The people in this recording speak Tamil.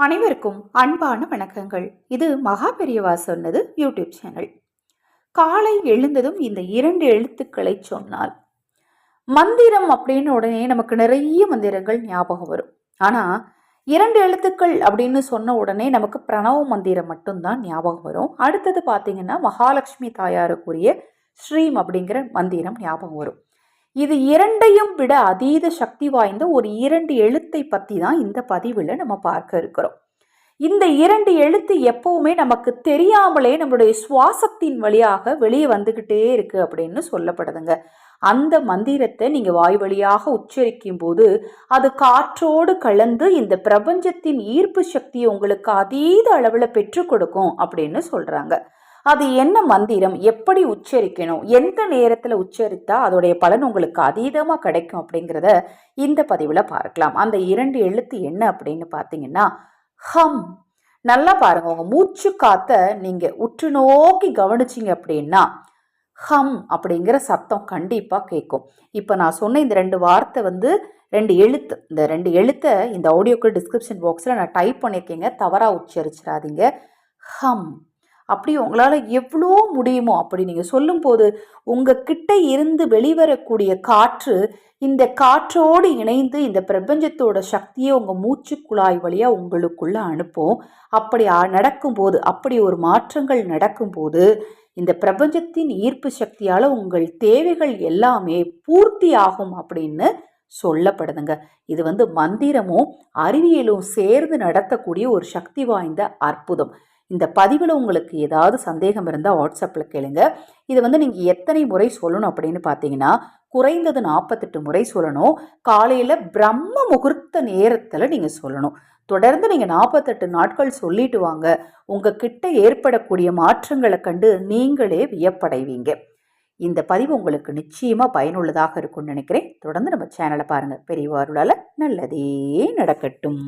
அனைவருக்கும் அன்பான வணக்கங்கள். இது மகா பெரியவா சொன்னது யூடியூப் சேனல். காலை எழுந்ததும் இந்த 2 எழுத்துக்களை சொன்னால் மந்திரம் அப்படின்னு உடனே நமக்கு நிறைய மந்திரங்கள் ஞாபகம் வரும். ஆனால் 2 எழுத்துக்கள் அப்படின்னு சொன்ன உடனே நமக்கு பிரணவ மந்திரம் மட்டும்தான் ஞாபகம் வரும். அடுத்தது பார்த்தீங்கன்னா மகாலட்சுமி தாயாருக்குரிய ஸ்ரீம் அப்படிங்கிற மந்திரம் ஞாபகம் வரும். இது இரண்டையும் விட அதீத சக்தி வாய்ந்த ஒரு 2 எழுத்தை பற்றி தான் இந்த பதிவில் நம்ம பார்க்க இருக்கிறோம். இந்த 2 எழுத்து எப்பவுமே நமக்கு தெரியாமலே நம்மளுடைய சுவாசத்தின் வழியாக வெளியே வந்துக்கிட்டே இருக்கு அப்படின்னு சொல்லப்படுதுங்க. அந்த மந்திரத்தை நீங்கள் வாய் வழியாக உச்சரிக்கும் போது அது காற்றோடு கலந்து இந்த பிரபஞ்சத்தின் ஈர்ப்பு சக்தியை உங்களுக்கு அதீத அளவில் பெற்றுக் கொடுக்கும் அப்படின்னு சொல்கிறாங்க. அது என்ன மந்திரம், எப்படி உச்சரிக்கணும், எந்த நேரத்தில் உச்சரித்தா அதோடைய பலன் உங்களுக்கு அதீதமாக கிடைக்கும் அப்படிங்கிறத இந்த பதிவில் பார்க்கலாம். அந்த 2 எழுத்து என்ன அப்படின்னு பார்த்தீங்கன்னா ஹம். நல்லா பாருங்க, உங்க மூச்சு காத்த நீங்க உற்று நோக்கி கவனிச்சிங்க அப்படின்னா ஹம் அப்படிங்கிற சத்தம் கண்டிப்பாக கேட்கும். இப்போ நான் சொன்ன இந்த 2 வார்த்தை 2 எழுத்து. இந்த 2 எழுத்தை இந்த ஆடியோக்கு டிஸ்கிரிப்ஷன் பாக்ஸில் நான் டைப் பண்ணியிருக்கேங்க, தவறாக உச்சரிச்சிடாதீங்க. ஹம். அப்படி உங்களால் எவ்வளோ முடியுமோ அப்படி நீங்கள் சொல்லும்போது உங்ககிட்ட இருந்து வெளிவரக்கூடிய காற்று இந்த காற்றோடு இணைந்து இந்த பிரபஞ்சத்தோட சக்தியை உங்கள் மூச்சு குழாய் வழியாக உங்களுக்குள்ளே அனுப்பும். அப்படி நடக்கும்போது, அப்படி ஒரு மாற்றங்கள் நடக்கும்போது இந்த பிரபஞ்சத்தின் ஈர்ப்பு சக்தியால் உங்கள் தேவைகள் எல்லாமே பூர்த்தி ஆகும் அப்படின்னு சொல்லப்படுதுங்க. இது மந்திரமும் அறிவியலும் சேர்ந்து நடத்தக்கூடிய ஒரு சக்தி வாய்ந்த அற்புதம். இந்த பதிவில் உங்களுக்கு ஏதாவது சந்தேகம் இருந்தால் வாட்ஸ்அப்பில் கேளுங்க. இது நீங்கள் எத்தனை முறை சொல்லணும் அப்படின்னு பார்த்தீங்கன்னா குறைந்தது 48 முறை சொல்லணும். காலையில் பிரம்ம முகூர்த்த நேரத்தில் நீங்கள் சொல்லணும். தொடர்ந்து நீங்கள் 48 நாட்கள் சொல்லிட்டு வாங்க. உங்ககிட்ட ஏற்படக்கூடிய மாற்றங்களை கண்டு நீங்களே வியப்படைவீங்க. இந்த பதிவு உங்களுக்கு நிச்சயமாக பயனுள்ளதாக இருக்கும்னு நினைக்கிறேன். தொடர்ந்து நம்ம சேனலை பாருங்கள். பெரியவா அருளால் நல்லதே நடக்கட்டும்.